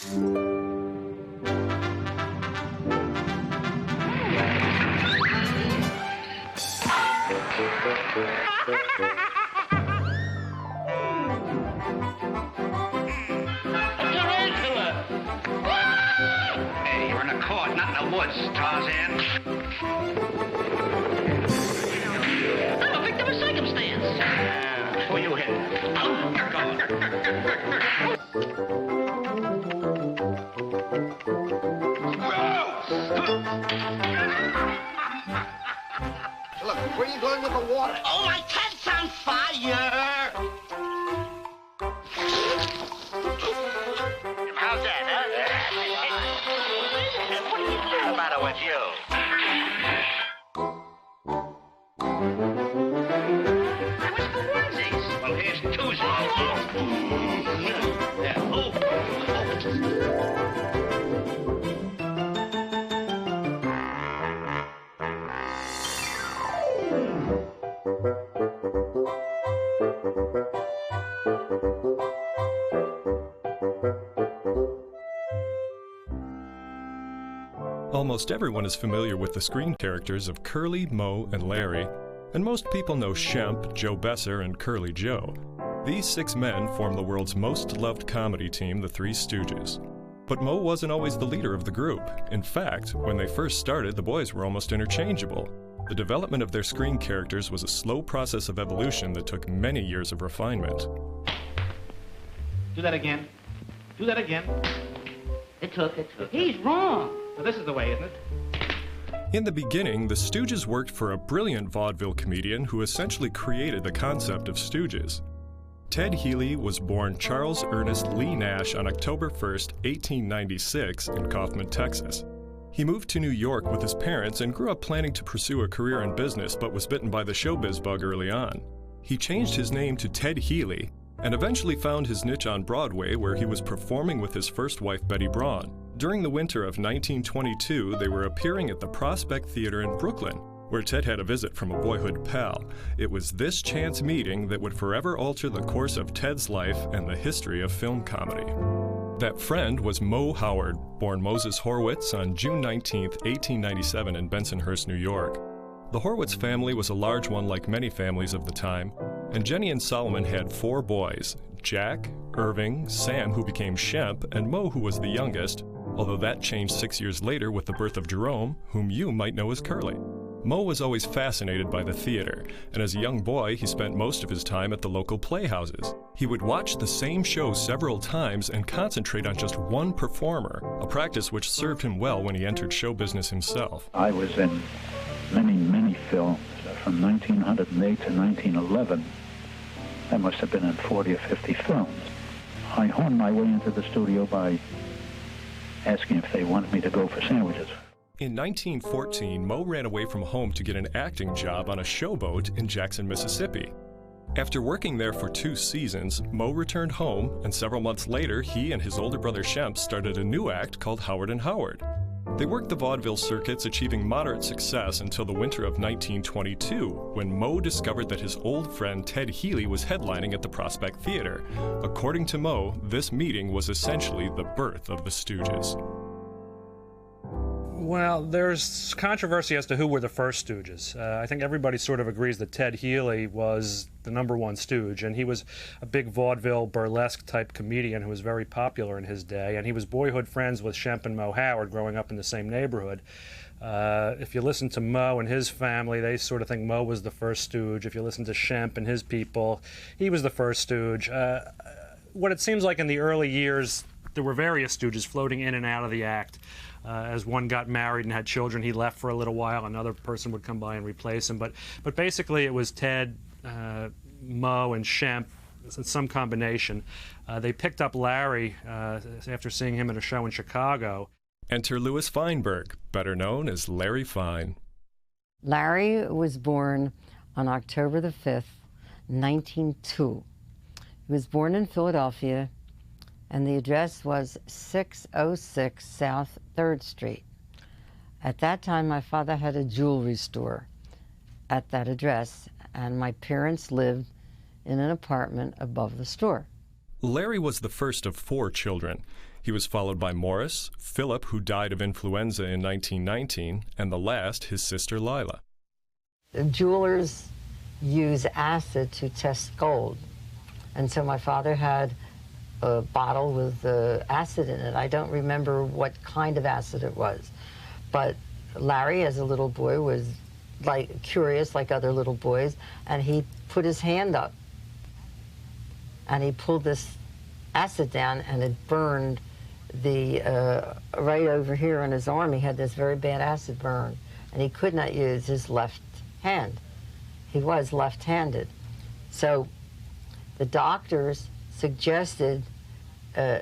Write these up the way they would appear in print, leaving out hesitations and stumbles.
Hey, you're in a court, not in the woods, Tarzan. I'm a victim of circumstance. Who you hit? Look, where are you going with the water? Oh, my tent's on fire! How's that, huh? What's the matter with you? I was for onesies. Well, here's Tuesday. Yeah. Oh. Almost everyone is familiar with the screen characters of Curly, Moe, and Larry, and most people know Shemp, Joe Besser, and Curly Joe. These 6 men form the world's most loved comedy team, the Three Stooges. But Moe wasn't always the leader of the group. In fact, when they first started, the boys were almost interchangeable. The development of their screen characters was a slow process of evolution that took many years of refinement. Do that again. Do that again. It took. He's wrong. So this is the way, isn't it? In the beginning, the Stooges worked for a brilliant vaudeville comedian who essentially created the concept of Stooges. Ted Healy was born Charles Ernest Lee Nash on October 1st, 1896 in Kaufman, Texas. He moved to New York with his parents and grew up planning to pursue a career in business, but was bitten by the showbiz bug early on. He changed his name to Ted Healy and eventually found his niche on Broadway, where he was performing with his first wife, Betty Braun. During the winter of 1922, they were appearing at the Prospect Theater in Brooklyn, where Ted had a visit from a boyhood pal. It was this chance meeting that would forever alter the course of Ted's life and the history of film comedy. That friend was Moe Howard, born Moses Horwitz on June 19, 1897 in Bensonhurst, New York. The Horwitz family was a large one like many families of the time, and Jenny and Solomon had 4 boys, Jack, Irving, Sam, who became Shemp, and Moe, who was the youngest, although that changed 6 years later with the birth of Jerome, whom you might know as Curly. Moe was always fascinated by the theater, and as a young boy, he spent most of his time at the local playhouses. He would watch the same show several times and concentrate on just one performer, a practice which served him well when he entered show business himself. I was in many films from 1908 to 1911. I must have been in 40 or 50 films. I honed my way into the studio by asking if they wanted me to go for sandwiches. In 1914, Moe ran away from home to get an acting job on a showboat in Jackson, Mississippi. After working there for 2 seasons, Moe returned home, and several months later, he and his older brother Shemp started a new act called Howard and Howard. They worked the vaudeville circuits, achieving moderate success until the winter of 1922, when Moe discovered that his old friend Ted Healy was headlining at the Prospect Theater. According to Moe, this meeting was essentially the birth of the Stooges. Well, there's controversy as to who were the first Stooges. I think everybody sort of agrees that Ted Healy was the #1 Stooge, and he was a big vaudeville burlesque-type comedian who was very popular in his day, and he was boyhood friends with Shemp and Moe Howard growing up in the same neighborhood. If you listen to Moe and his family, they sort of think Moe was the first Stooge. If you listen to Shemp and his people, he was the first Stooge. What it seems like in the early years, there were various Stooges floating in and out of the act. As one got married and had children, he left for a little while. Another person would come by and replace him. But basically, it was Ted, Moe, and Shemp, some combination. They picked up Larry after seeing him at a show in Chicago. Enter Louis Feinberg, better known as Larry Fine. Larry was born on October the 5th, 1902. He was born in Philadelphia, and the address was 606 South 3rd Street. At that time, my father had a jewelry store at that address, and my parents lived in an apartment above the store. Larry was the first of 4 children. He was followed by Morris, Philip, who died of influenza in 1919, and the last, his sister Lila. Jewelers use acid to test gold. And so my father had a bottle with acid in it. I don't remember what kind of acid it was. But Larry, as a little boy, was curious like other little boys, and he put his hand up and he pulled this acid down, and it burned right over here on his arm. He had this very bad acid burn, and he could not use his left hand. He was left-handed. So the doctors suggested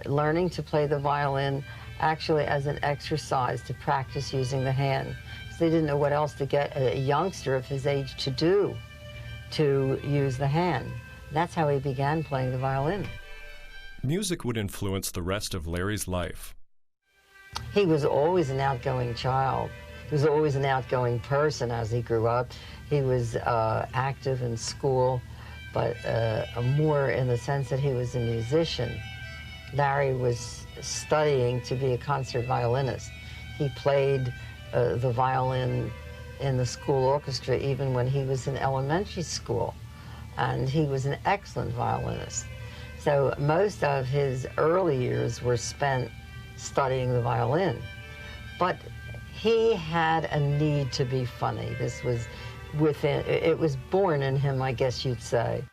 learning to play the violin actually as an exercise to practice using the hand. So they didn't know what else to get a youngster of his age to do to use the hand. That's how he began playing the violin. Music would influence the rest of Larry's life. He was always an outgoing child. He was always an outgoing person as he grew up. He was active in school, but more in the sense that he was a musician. Larry was studying to be a concert violinist. He played the violin in the school orchestra even when he was in elementary school, and he was an excellent violinist. So most of his early years were spent studying the violin. But he had a need to be funny. This was within, it was born in him, I guess you'd say.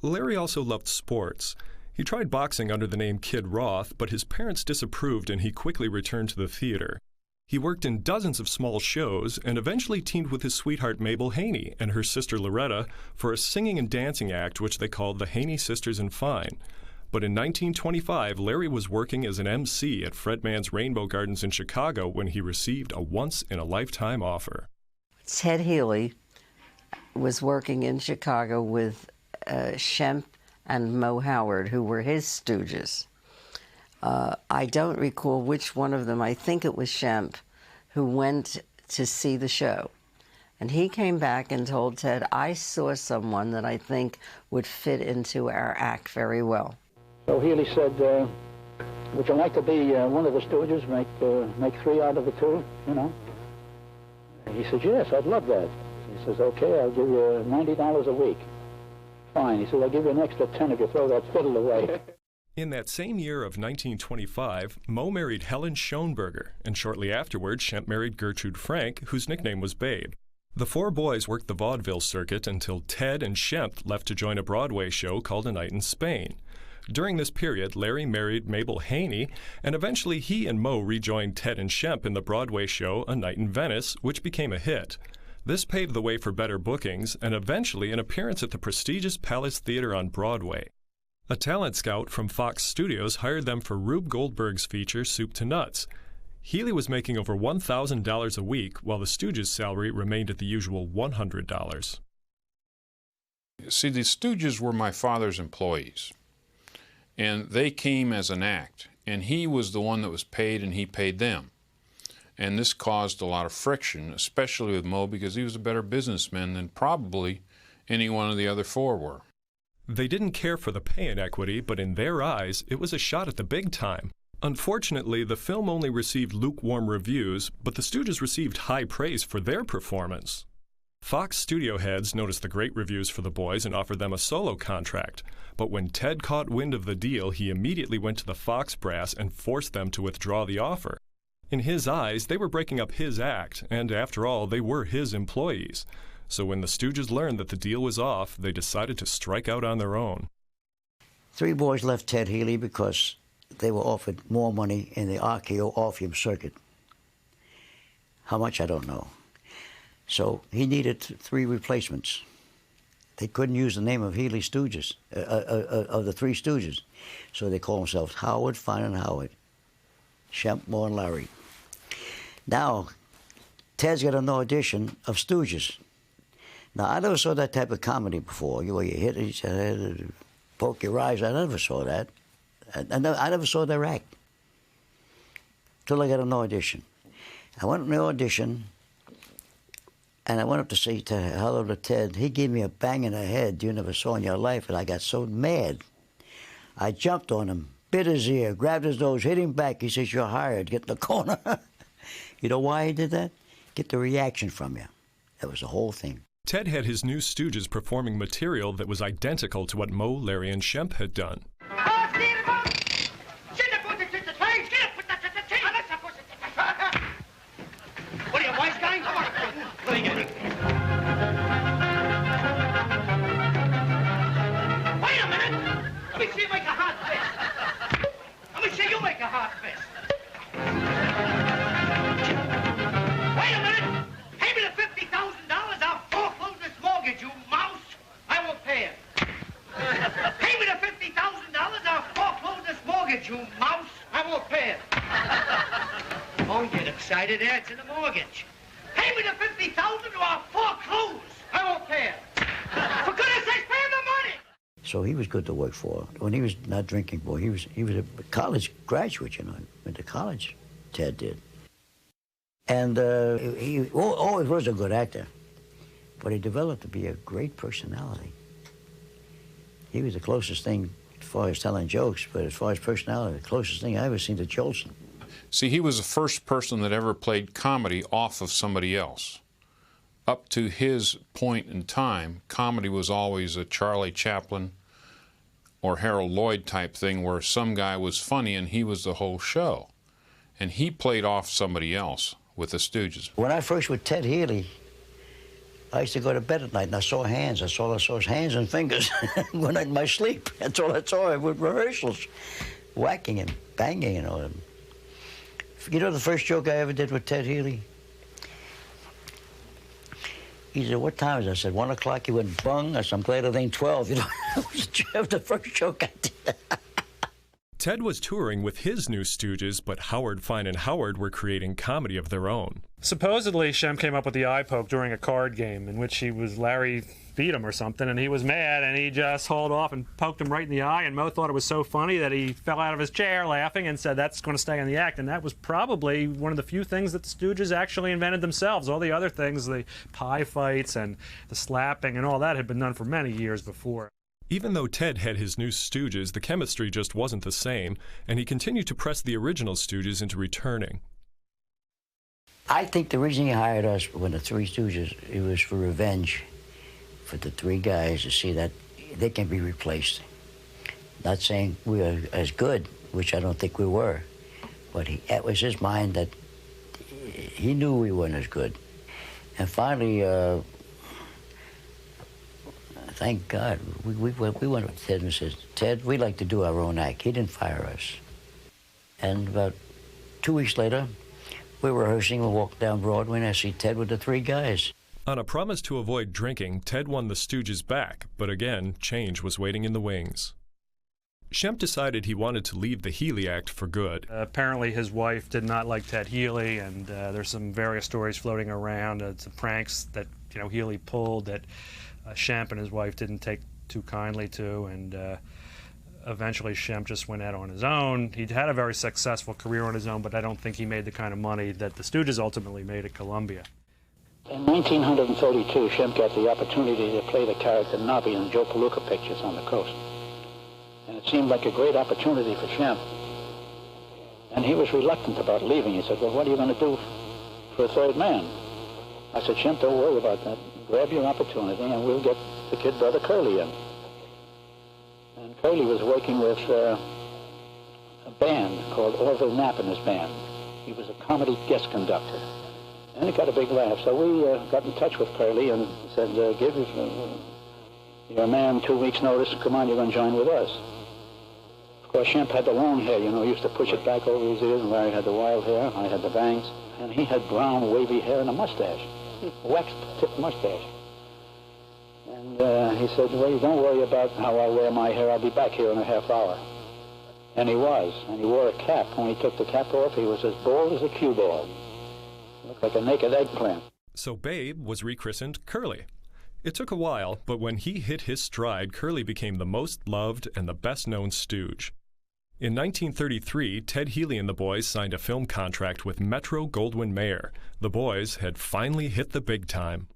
Larry also loved sports. He tried boxing under the name Kid Roth, but his parents disapproved and he quickly returned to the theater. He worked in dozens of small shows and eventually teamed with his sweetheart Mabel Haney and her sister Loretta for a singing and dancing act which they called the Haney Sisters in Fine. But in 1925, Larry was working as an MC at Fred Mann's Rainbow Gardens in Chicago when he received a once-in-a-lifetime offer. Ted Healy was working in Chicago with Shemp and Moe Howard, who were his Stooges. I don't recall which one of them. I think it was Shemp, who went to see the show. And he came back and told Ted, I saw someone that I think would fit into our act very well. So Healy said, would you like to be one of the Stooges, make three out of the two, you know? And he said, yes, I'd love that. He says, okay, I'll give you $90 a week. Fine. He said, I'll give you an extra 10 if you throw that fiddle away. In that same year of 1925, Moe married Helen Schoenberger, and shortly afterward, Shemp married Gertrude Frank, whose nickname was Babe. The four boys worked the vaudeville circuit until Ted and Shemp left to join a Broadway show called A Night in Spain. During this period, Larry married Mabel Haney, and eventually he and Moe rejoined Ted and Shemp in the Broadway show A Night in Venice, which became a hit. This paved the way for better bookings and eventually an appearance at the prestigious Palace Theater on Broadway. A talent scout from Fox Studios hired them for Rube Goldberg's feature Soup to Nuts. Healy was making over $1,000 a week, while the Stooges' salary remained at the usual $100. See, the Stooges were my father's employees, and they came as an act, and he was the one that was paid, and he paid them. And this caused a lot of friction, especially with Moe, because he was a better businessman than probably any one of the other four were. They didn't care for the pay inequity, but in their eyes, it was a shot at the big time. Unfortunately, the film only received lukewarm reviews, but the Stooges received high praise for their performance. Fox studio heads noticed the great reviews for the boys and offered them a solo contract. But when Ted caught wind of the deal, he immediately went to the Fox brass and forced them to withdraw the offer. In his eyes, they were breaking up his act, and after all, they were his employees. So when the Stooges learned that the deal was off, they decided to strike out on their own. Three boys left Ted Healy because they were offered more money in the RKO Orpheum circuit. How much, I don't know. So he needed three replacements. They couldn't use the name of Healy Stooges, of the Three Stooges. So they called themselves Howard, Fine and Howard, Shemp, Moe, and Larry. Now, Ted's got an audition of Stooges. Now, I never saw that type of comedy before. You hit each other, poke your eyes. I never saw that. I never saw their act till I got an audition. I went on the audition, and I went up to say hello to Ted. He gave me a bang in the head you never saw in your life, and I got so mad. I jumped on him, bit his ear, grabbed his nose, hit him back. He says, "You're hired. Get in the corner." You know why he did that? Get the reaction from you. That was the whole thing. Ted had his new Stooges performing material that was identical to what Moe, Larry, and Shemp had done. What are you, wise guy? Let me get it. Wait a minute! Let me see you make a hot fist. Let me see you make a hot fist. Wait a minute! Pay me the $50,000, I'll foreclose this mortgage, you mouse! I won't pay it. Pay me the $50,000, I'll foreclose this mortgage, you mouse! I won't pay it. Don't get excited, answer the mortgage. Pay me the $50,000 or I'll foreclose. I won't pay it. For goodness sakes, pay him the money! So he was good to work for. When he was not drinking, boy, he was a college graduate, you know. Went to college, Ted did. And he always was a good actor, but he developed to be a great personality. He was the closest thing as far as telling jokes, but as far as personality, the closest thing I ever seen to Jolson. See, he was the first person that ever played comedy off of somebody else. Up to his point in time, comedy was always a Charlie Chaplin or Harold Lloyd type thing where some guy was funny and he was the whole show. And he played off somebody else with the Stooges. When I first with Ted Healy, I used to go to bed at night and I saw hands. I saw his hands and fingers when in my sleep. That's all I saw with rehearsals, whacking and banging and all. You know the first joke I ever did with Ted Healy? He said, "What time is it?" I said, 1 o'clock. He went, "Bung." I said, "I'm glad it ain't 12. You know, that was the first joke I did. Ted was touring with his new Stooges, but Howard, Fine, and Howard were creating comedy of their own. Supposedly, Shemp came up with the eye poke during a card game in which Larry beat him or something, and he was mad, and he just hauled off and poked him right in the eye, and Moe thought it was so funny that he fell out of his chair laughing and said, "That's going to stay in the act," and that was probably one of the few things that the Stooges actually invented themselves. All the other things, the pie fights and the slapping and all that, had been done for many years before. Even though Ted had his new Stooges, the chemistry just wasn't the same, and he continued to press the original Stooges into returning. I think the reason he hired us when the Three Stooges, it was for revenge for the three guys to see that they can be replaced. Not saying we are as good, which I don't think we were, but it was his mind that he knew we weren't as good. And finally, thank God, we went to Ted and said, "Ted, we like to do our own act." He didn't fire us. And about 2 weeks later, we were rehearsing, we walked down Broadway, and I see Ted with the three guys. On a promise to avoid drinking, Ted won the Stooges back, but again, change was waiting in the wings. Shemp decided he wanted to leave the Healy act for good. Apparently his wife did not like Ted Healy, and there's some various stories floating around, some pranks that Healy pulled that Shemp and his wife didn't take too kindly to, and eventually Shemp just went out on his own. He'd had a very successful career on his own, but I don't think he made the kind of money that the Stooges ultimately made at Columbia. In 1932, Shemp got the opportunity to play the character Nobby in Joe Palooka pictures on the coast. And it seemed like a great opportunity for Shemp. And he was reluctant about leaving. He said, well, what are you going to do for a third man? I said, Shemp, don't worry about that. Grab your opportunity and we'll get the kid brother Curly in. And Curly was working with a band called Orville Knapp and his band. He was a comedy guest conductor. And it got a big laugh. So we got in touch with Curly and said, give your man 2 weeks' notice. Come on, you're going to join with us. Of course, Shemp had the long hair, you know, he used to push it back over his ears, and Larry had the wild hair, I had the bangs. And he had brown, wavy hair and a mustache, a waxed-tipped mustache. And he said, well, don't worry about how I wear my hair. I'll be back here in a half hour. And he was. And he wore a cap. When he took the cap off, he was as bald as a cue ball. Looked like a naked eggplant. So Babe was rechristened Curly. It took a while, but when he hit his stride, Curly became the most loved and the best-known Stooge. In 1933, Ted Healy and the boys signed a film contract with Metro-Goldwyn-Mayer. The boys had finally hit the big time.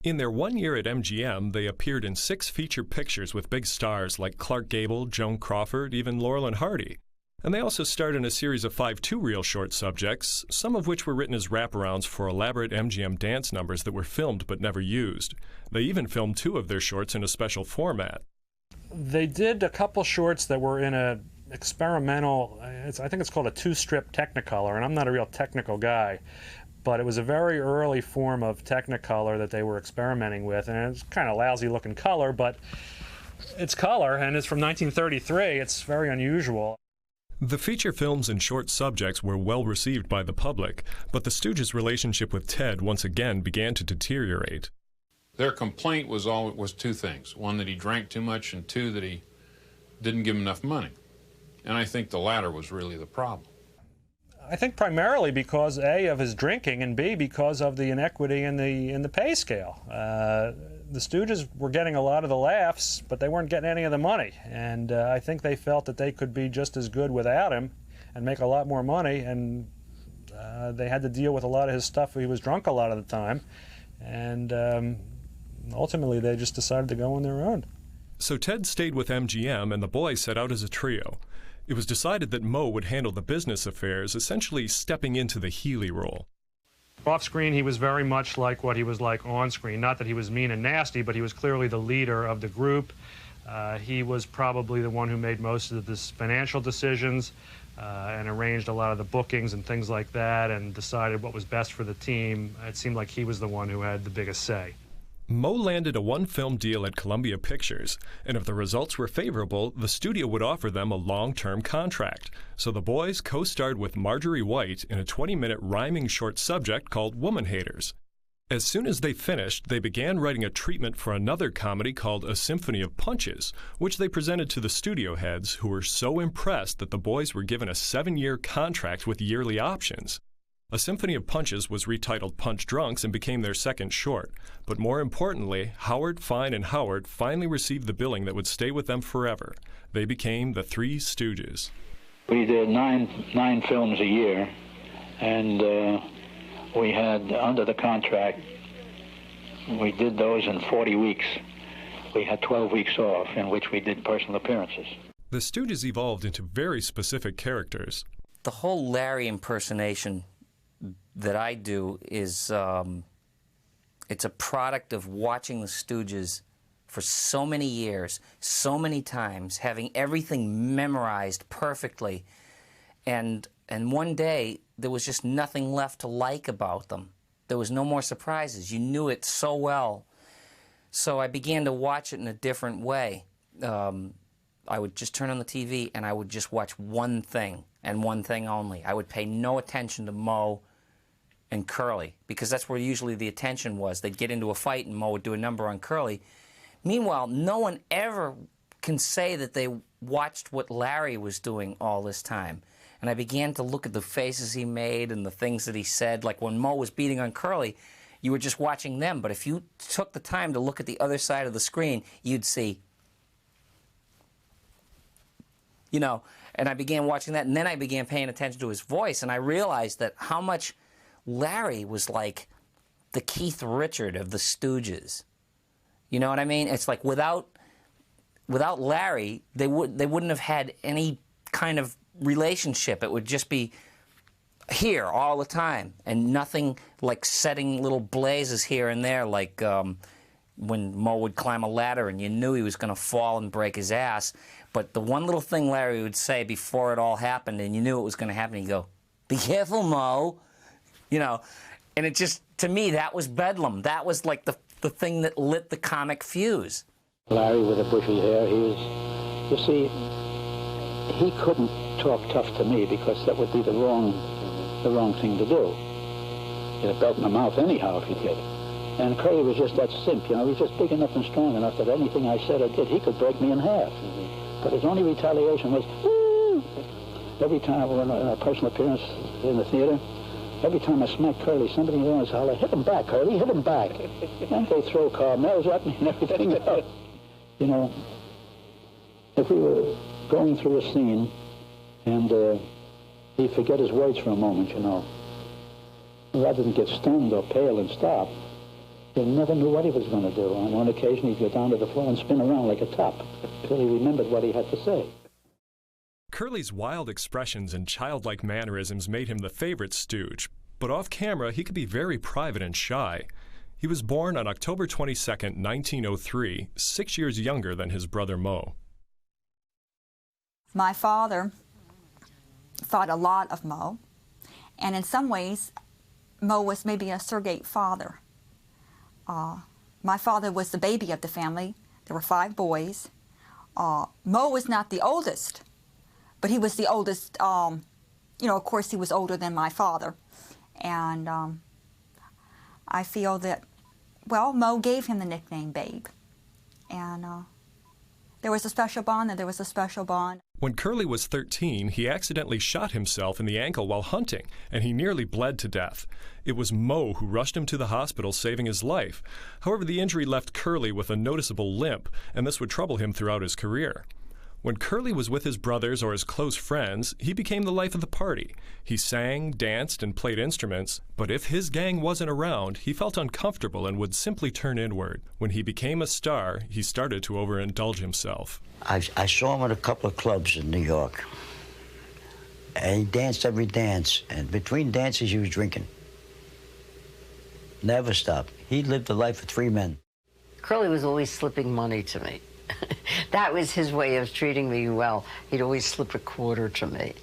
In their 1 year at MGM, they appeared in 6 feature pictures with big stars like Clark Gable, Joan Crawford, even Laurel and Hardy. And they also starred in a series of 5 two-reel short subjects, some of which were written as wraparounds for elaborate MGM dance numbers that were filmed but never used. They even filmed 2 of their shorts in a special format. They did a couple shorts that were in a experimental, I think it's called a 2-strip Technicolor, and I'm not a real technical guy. But it was a very early form of Technicolor that they were experimenting with, and it's kind of lousy-looking color, but it's color, and it's from 1933. It's very unusual. The feature films and short subjects were well received by the public, but the Stooges' relationship with Ted once again began to deteriorate. Their complaint was 2 things. 1, that he drank too much, and 2, that he didn't give him enough money. And I think the latter was really the problem. I think primarily because A, of his drinking, and B, because of the inequity in the pay scale. The Stooges were getting a lot of the laughs, but they weren't getting any of the money. And I think they felt that they could be just as good without him and make a lot more money. And they had to deal with a lot of his stuff. He was drunk a lot of the time. And ultimately, they just decided to go on their own. So Ted stayed with MGM, and the boys set out as a trio. It was decided that Moe would handle the business affairs, essentially stepping into the Healy role. Off-screen, he was very much like what he was like on-screen. Not that he was mean and nasty, but he was clearly the leader of the group. He was probably the one who made most of the financial decisions and arranged a lot of the bookings and things like that and decided what was best for the team. It seemed like he was the one who had the biggest say. Moe landed a 1-film deal at Columbia Pictures, and if the results were favorable, the studio would offer them a long-term contract. So the boys co-starred with Marjorie White in a 20-minute rhyming short subject called Woman Haters. As soon as they finished, they began writing a treatment for another comedy called A Symphony of Punches, which they presented to the studio heads, who were so impressed that the boys were given a 7-year contract with yearly options. A Symphony of Punches was retitled Punch Drunks and became their second short. But more importantly, Howard, Fine, and Howard finally received the billing that would stay with them forever. They became the Three Stooges. We did nine films a year, and we had, under the contract, we did those in 40 weeks. We had 12 weeks off, in which we did personal appearances. The Stooges evolved into very specific characters. The whole Larry impersonation that I do is, it's a product of watching the Stooges for so many years, so many times, having everything memorized perfectly. And one day, there was just nothing left to like about them. There was no more surprises. You knew it so well. So I began to watch it in a different way. I would just turn on the TV and I would just watch one thing and one thing only. I would pay no attention to Moe and Curly, because that's where usually the attention was. They'd get into a fight and Moe would do a number on Curly. Meanwhile, no one ever can say that they watched what Larry was doing all this time. And I began to look at the faces he made and the things that he said. Like when Moe was beating on Curly, you were just watching them. But if you took the time to look at the other side of the screen, you'd see, you know, and I began watching that. And then I began paying attention to his voice. And I realized that how much Larry was like the Keith Richard of the Stooges. You know what I mean? It's like without Larry, they wouldn't have had any kind of relationship. It would just be here all the time, and nothing like setting little blazes here and there, like when Moe would climb a ladder and you knew he was going to fall and break his ass. But the one little thing Larry would say before it all happened, and you knew it was going to happen, he'd go, "Be careful, Moe," you know. And it just, to me, that was bedlam. That was like the thing that lit the comic fuse. Larry with the bushy hair, he was, you see, he couldn't talk tough to me because that would be the wrong thing to do. You'd have belt in the mouth anyhow if you did. And Curly was just that simp, you know. He was just big enough and strong enough that anything I said or did, he could break me in half. But his only retaliation was, woo! Every time when a personal appearance in the theater, every time I smacked Curly, somebody always holler, "Hit him back, Curly, hit him back." And they throw carmels at me and everything else. You know, if we were going through a scene and he'd forget his words for a moment, you know, rather than get stunned or pale and stop, you never knew what he was going to do. On one occasion, he'd go down to the floor and spin around like a top until he remembered what he had to say. Curly's wild expressions and childlike mannerisms made him the favorite Stooge, but off camera he could be very private and shy. He was born on October 22nd, 1903, 6 years younger than his brother Moe. My father thought a lot of Moe, and in some ways, Moe was maybe a surrogate father. My father was the baby of the family. There were 5 boys. Moe was not the oldest, but he was the oldest, you know, of course he was older than my father. And I feel that, well, Moe gave him the nickname Babe. And there was a special bond, and there was a special bond. When Curly was 13, he accidentally shot himself in the ankle while hunting, and he nearly bled to death. It was Moe who rushed him to the hospital, saving his life. However, the injury left Curly with a noticeable limp, and this would trouble him throughout his career. When Curly was with his brothers or his close friends, he became the life of the party. He sang, danced, and played instruments, but if his gang wasn't around, he felt uncomfortable and would simply turn inward. When he became a star, he started to overindulge himself. I saw him at a couple of clubs in New York, and he danced every dance, and between dances he was drinking. Never stopped. He lived the life of 3 men. Curly was always slipping money to me. That was his way of treating me well. He'd always slip a quarter to me.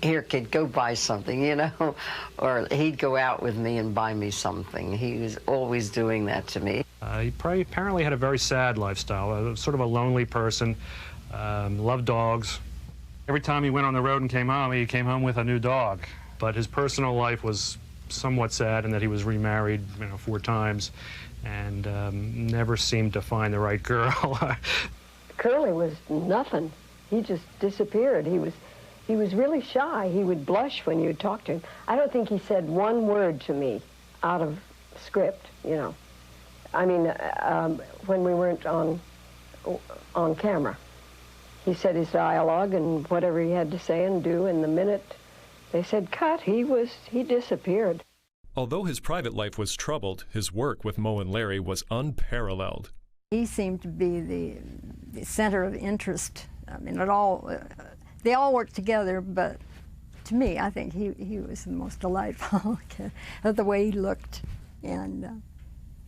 "Here, kid, go buy something," you know? Or he'd go out with me and buy me something. He was always doing that to me. He apparently had a very sad lifestyle, sort of a lonely person, loved dogs. Every time he went on the road and came home with a new dog. But his personal life was somewhat sad in that he was remarried, 4 times. And never seemed to find the right girl. Curly was nothing. He just disappeared. He was really shy. He would blush when you talked to him. I don't think he said one word to me out of script, you know. I mean, when we weren't on camera. He said his dialogue and whatever he had to say and do, and the minute they said cut, he disappeared. Although his private life was troubled, his work with Moe and Larry was unparalleled. He seemed to be the center of interest. I mean, they all worked together, but to me, I think he was the most delightful. The way he looked, and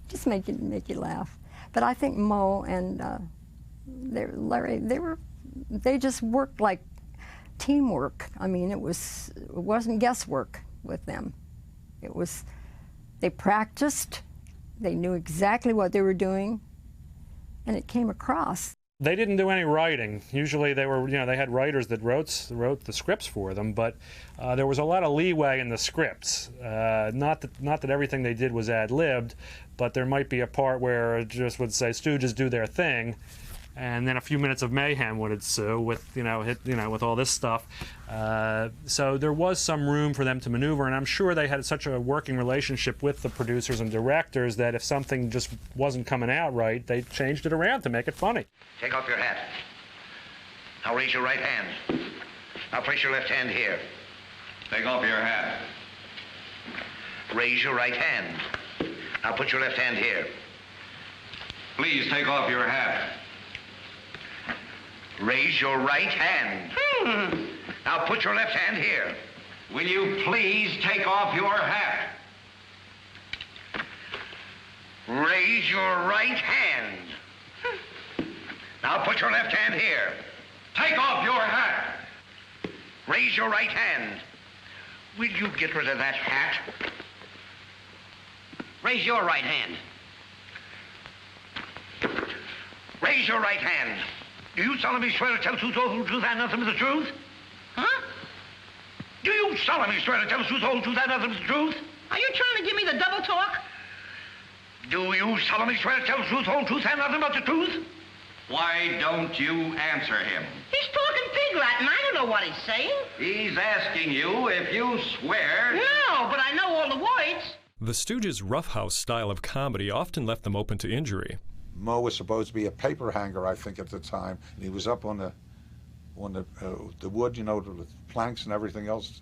just make you laugh. But I think Moe and Larry, they just worked like teamwork. I mean, it wasn't guesswork with them. They practiced, they knew exactly what they were doing, and it came across. They didn't do any writing. Usually they were, they had writers that wrote the scripts for them, but there was a lot of leeway in the scripts. Not that everything they did was ad-libbed, but there might be a part where it just would say Stooges do their thing, and then a few minutes of mayhem would ensue with, with all this stuff. So there was some room for them to maneuver, and I'm sure they had such a working relationship with the producers and directors that if something just wasn't coming out right, they changed it around to make it funny. Take off your hat. Now raise your right hand. Now place your left hand here. Take off your hat. Raise your right hand. Now put your left hand here. Please take off your hat. Raise your right hand. Now put your left hand here. Will you please take off your hat? Raise your right hand. Now put your left hand here. Take off your hat. Raise your right hand. Will you get rid of that hat? Raise your right hand. Raise your right hand. Do you solemnly swear to tell the truth, the whole truth, and nothing but the truth? Huh? Do you solemnly swear to tell the truth, the whole truth, and nothing but the truth? Are you trying to give me the double talk? Do you solemnly swear to tell the truth, the whole truth, and nothing but the truth? Why don't you answer him? He's talking pig Latin. I don't know what he's saying. He's asking you if you swear... No, but I know all the words. The Stooges' roughhouse style of comedy often left them open to injury. Moe was supposed to be a paper hanger, I think, at the time. And he was up on the wood, the planks and everything else.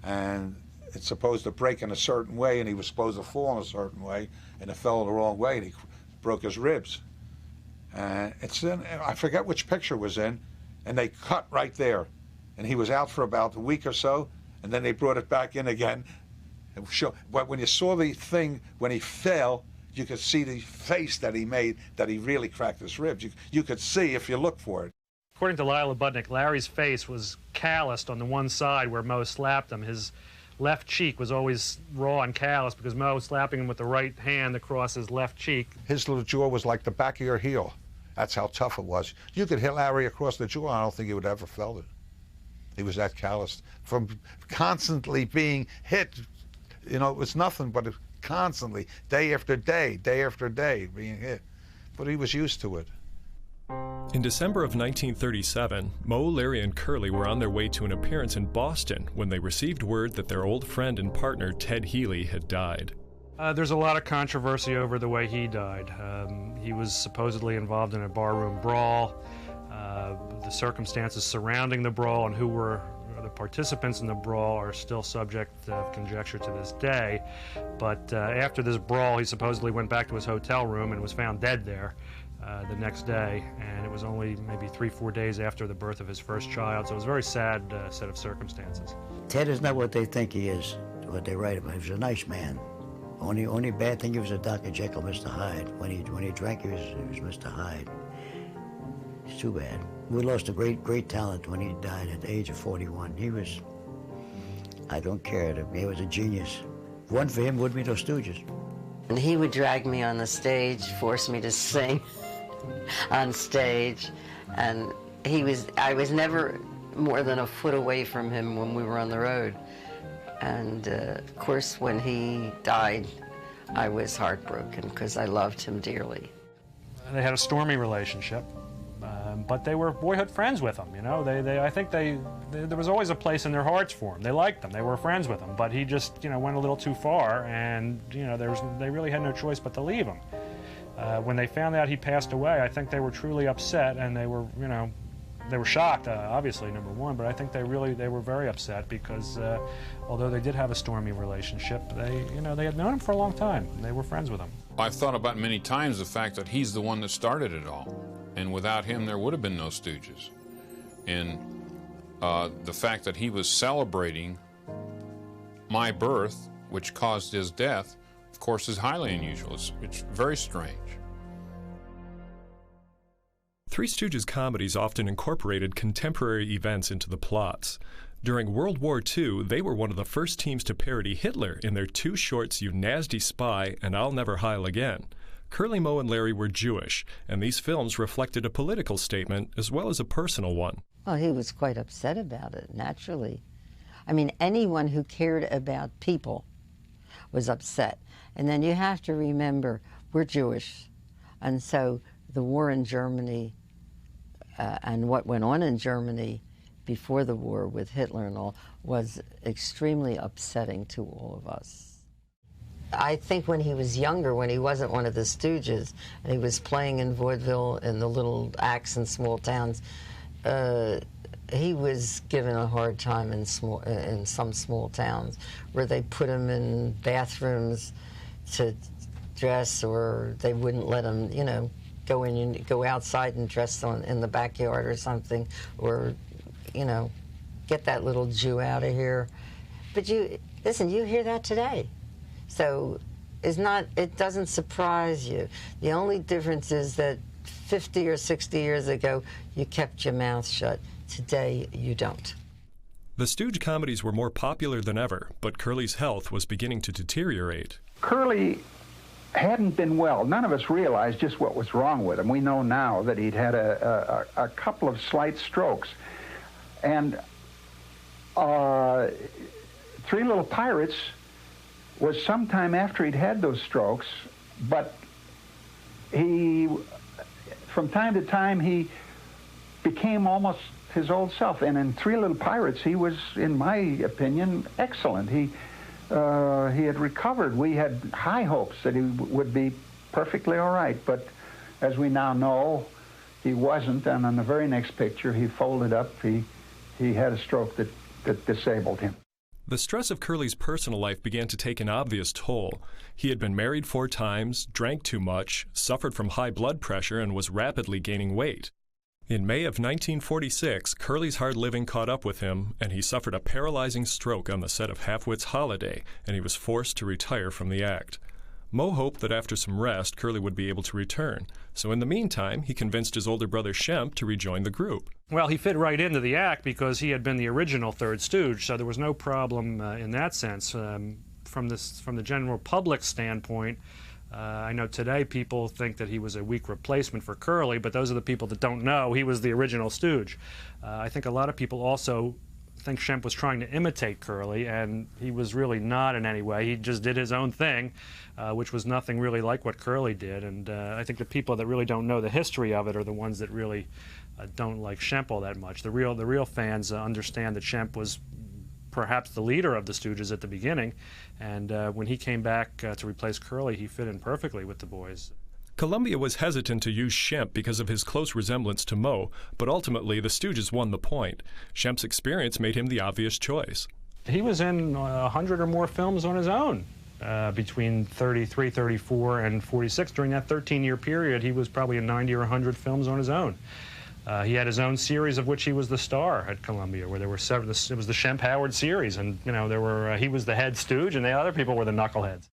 And it's supposed to break in a certain way, and he was supposed to fall in a certain way, and it fell the wrong way, and he broke his ribs. And it's in, I forget which picture was in, and they cut right there. And he was out for about a week or so, and then they brought it back in again. But when you saw the thing, when he fell, you could see the face that he made, that he really cracked his ribs. You could see if you look for it. According to Lila Budnick, Larry's face was calloused on the one side where Moe slapped him. His left cheek was always raw and calloused because Moe was slapping him with the right hand across his left cheek. His little jaw was like the back of your heel. That's how tough it was. You could hit Larry across the jaw, I don't think he would ever felt it. He was that calloused. From constantly being hit, it was nothing but constantly, day after day being hit. But he was used to it. In December of 1937, Moe, Larry, and Curly were on their way to an appearance in Boston when they received word that their old friend and partner, Ted Healy, had died. There's a lot of controversy over the way he died. He was supposedly involved in a barroom brawl. The circumstances surrounding the brawl and who were the participants in the brawl are still subject of conjecture to this day. But after this brawl, he supposedly went back to his hotel room and was found dead there the next day. And it was only maybe 3-4 days after the birth of his first child. So it was a very sad set of circumstances. Ted is not what they think he is, what they write about. He was a nice man. Only bad thing, he was a Dr. Jekyll, Mr. Hyde. When he drank, he was Mr. Hyde. It's too bad. We lost a great talent when he died at the age of 41. He was, I don't care, he was a genius. If it wasn't for him, would be no Stooges. And he would drag me on the stage, force me to sing on stage, and I was never more than a foot away from him when we were on the road. And of course, when he died, I was heartbroken because I loved him dearly. They had a stormy relationship, but they were boyhood friends with him. I think there was always a place in their hearts for him. They liked him. They were friends with him. But he just, went a little too far, and they really had no choice but to leave him. When they found out he passed away, I think they were truly upset, and they were, they were shocked, obviously, number one, but I think they were very upset because although they did have a stormy relationship, they had known him for a long time. They were friends with him. I've thought about many times the fact that he's the one that started it all, and without him there would have been no Stooges. And the fact that he was celebrating my birth, which caused his death, of course, is highly unusual. It's very strange. Three Stooges comedies often incorporated contemporary events into the plots. During World War II, they were one of the first teams to parody Hitler in their two shorts, You Nasty Spy and I'll Never Heil Again. Curly, Moe, and Larry were Jewish, and these films reflected a political statement as well as a personal one. Well, he was quite upset about it, naturally. I mean, anyone who cared about people was upset. And then you have to remember, we're Jewish, and so the war in Germany and what went on in Germany before the war with Hitler and all was extremely upsetting to all of us. I think when he was younger, when he wasn't one of the Stooges, and he was playing in vaudeville in the little acts in small towns, he was given a hard time in some small towns where they put him in bathrooms to dress, or they wouldn't let him, you know, go outside and dress in the backyard or something, or, you know, get that little Jew out of here. But listen, you hear that today. So it doesn't surprise you. The only difference is that 50 or 60 years ago, you kept your mouth shut. Today, you don't. The Stooge comedies were more popular than ever, but Curly's health was beginning to deteriorate. Curly hadn't been well. None of us realized just what was wrong with him. We know now that he'd had a couple of slight strokes. And Three Little Pirates was sometime after he'd had those strokes, but from time to time, he became almost his old self. And in Three Little Pirates, he was, in my opinion, excellent. He had recovered. We had high hopes that he would be perfectly all right, but as we now know, he wasn't. And on the very next picture, he folded up. He had a stroke that disabled him. The stress of Curly's personal life began to take an obvious toll. He had been married 4 times, drank too much, suffered from high blood pressure, and was rapidly gaining weight. In May of 1946, Curly's hard living caught up with him, and he suffered a paralyzing stroke on the set of Half-Wit's Holiday, and he was forced to retire from the act. Moe hoped that after some rest, Curly would be able to return. So in the meantime, he convinced his older brother Shemp to rejoin the group. Well, he fit right into the act because he had been the original third Stooge, so there was no problem in that sense. From the general public standpoint, I know today people think that he was a weak replacement for Curly, but those are the people that don't know he was the original Stooge. I think a lot of people also think Shemp was trying to imitate Curly, and he was really not in any way. He just did his own thing, which was nothing really like what Curly did. And I think the people that really don't know the history of it are the ones that really don't like Shemp all that much. The real fans understand that Shemp was perhaps the leader of the Stooges at the beginning, and when he came back to replace Curly, he fit in perfectly with the boys. Columbia was hesitant to use Shemp because of his close resemblance to Moe, but ultimately the Stooges won the point. Shemp's experience made him the obvious choice. He was in 100 or more films on his own between 33, 34, and 46. During that 13-year period, he was probably in 90 or 100 films on his own. He had his own series of which he was the star at Columbia, where there were several. It was the Shemp Howard series, and you know there were he was the head Stooge, and the other people were the knuckleheads.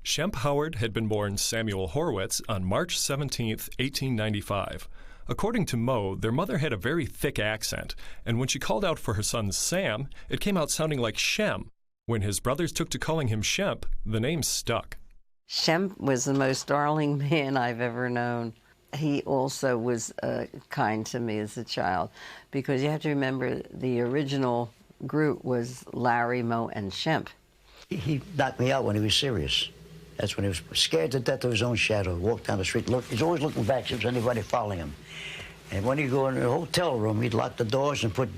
Shemp Howard had been born Samuel Horwitz on March 17, 1895. According to Moe, their mother had a very thick accent, and when she called out for her son Sam, it came out sounding like Shem. When his brothers took to calling him Shemp, the name stuck. Shemp was the most darling man I've ever known. He also was kind to me as a child, because you have to remember the original group was Larry, Moe, and Shemp. He knocked me out when he was serious. That's when he was scared to death of his own shadow. Walked down the street, he's always looking back, see if there's anybody following him. And when he'd go in the hotel room, he'd lock the doors and put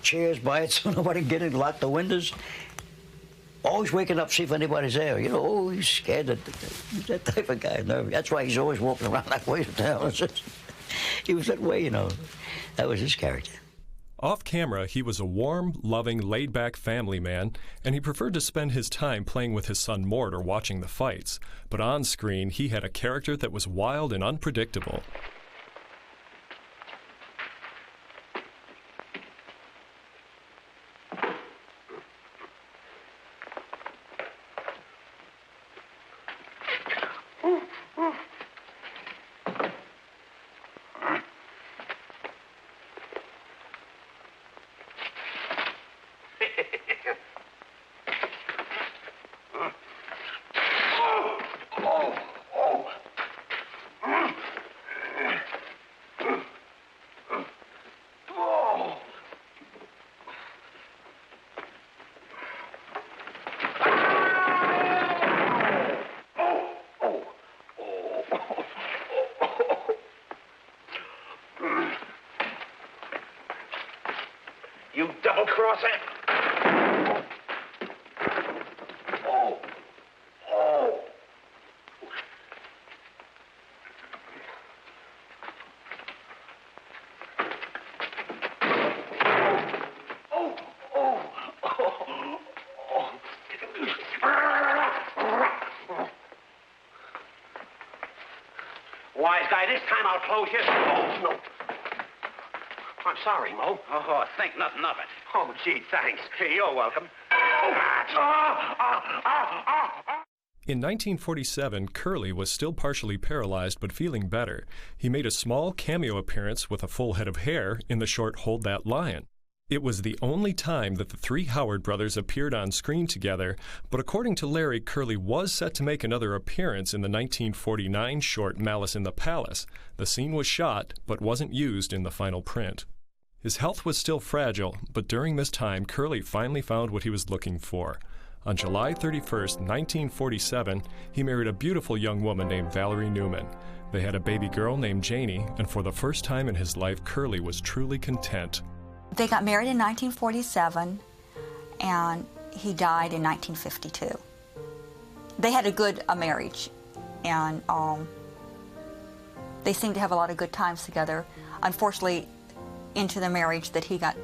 chairs by it so nobody could get in, lock the windows. Always waking up, see if anybody's there. You know, he's scared. He's that type of guy. That's why he's always walking around that way to town. He was that way, you know. That was his character. Off camera, he was a warm, loving, laid-back family man, and he preferred to spend his time playing with his son Mort or watching the fights. But on screen, he had a character that was wild and unpredictable. you double-crosser. Oh. Oh. Wise guy, this time I'll close you. Oh, no. I'm sorry, Mo. Oh, think nothing of it. Oh, gee, thanks. You're welcome. In 1947, Curly was still partially paralyzed but feeling better. He made a small cameo appearance with a full head of hair in the short Hold That Lion. It was the only time that the three Howard brothers appeared on screen together, but according to Larry, Curly was set to make another appearance in the 1949 short Malice in the Palace. The scene was shot, but wasn't used in the final print. His health was still fragile, but during this time, Curly finally found what he was looking for. On July 31st, 1947, he married a beautiful young woman named Valerie Newman. They had a baby girl named Janie, and for the first time in his life, Curly was truly content. They got married in 1947, and he died in 1952. They had a good marriage, and they seemed to have a lot of good times together. Unfortunately, into the marriage that he got,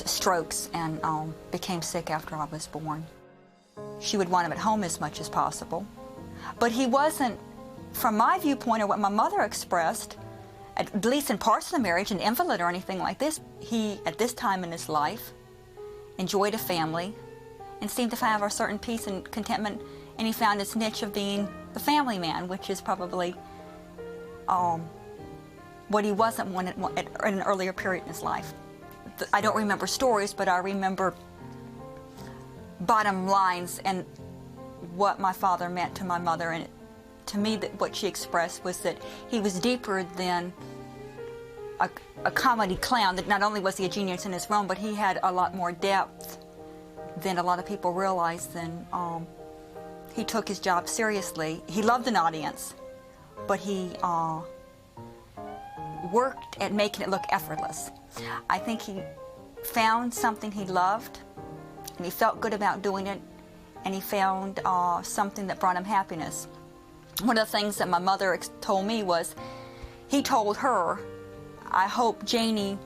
strokes and became sick after I was born. She would want him at home as much as possible. But he wasn't, from my viewpoint or what my mother expressed, at least in parts of the marriage, an invalid or anything like this. He, at this time in his life, enjoyed a family and seemed to have a certain peace and contentment, and he found his niche of being the family man, which is probably what he wasn't at an earlier period in his life. I don't remember stories, but I remember bottom lines and what my father meant to my mother, and to me, what she expressed was that he was deeper than a comedy clown. That not only was he a genius in his own, but he had a lot more depth than a lot of people realize. Then he took his job seriously. He loved an audience, but he worked at making it look effortless. I think he found something he loved, and he felt good about doing it, and he found something that brought him happiness. One of the things that my mother told me was, he told her, I hope Janie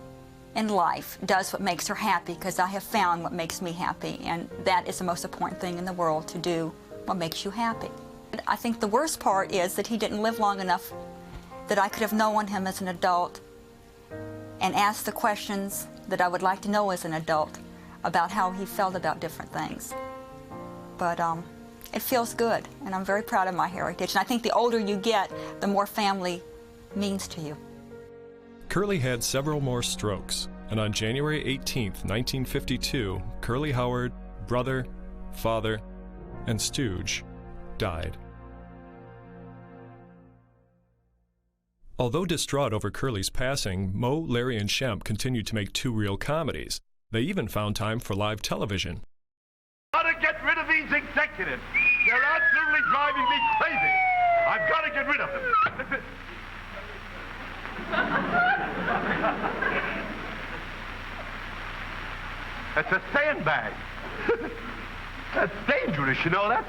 in life does what makes her happy, because I have found what makes me happy, and that is the most important thing in the world, to do what makes you happy. I think the worst part is that he didn't live long enough that I could have known him as an adult and asked the questions that I would like to know as an adult about how he felt about different things. But it feels good, and I'm very proud of my heritage. And I think the older you get, the more family means to you. Curly had several more strokes, and on January 18th, 1952, Curly Howard, brother, father, and Stooge died. Although distraught over Curly's passing, Moe, Larry, and Shemp continued to make two-reel comedies. They even found time for live television. Got to get rid of these executives. They're absolutely driving me crazy. I've got to get rid of them. That's a sandbag. That's dangerous, you know that?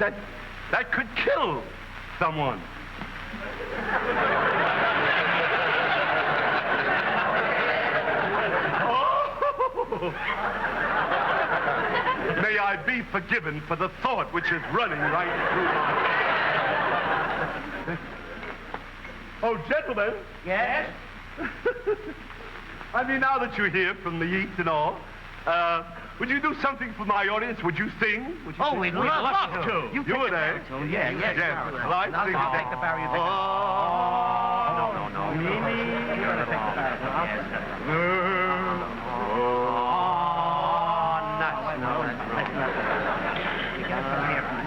That could kill someone. May I be forgiven for the thought which is running right through my... Oh, gentlemen. Yes? I mean, now that you're here from the East and all, would you do something for my audience? Would you sing? Would you sing? We'd love to. You would, eh? Oh, yes. Yes. Well, I sing. I'll take the barrier. No. You're gonna take the barrier.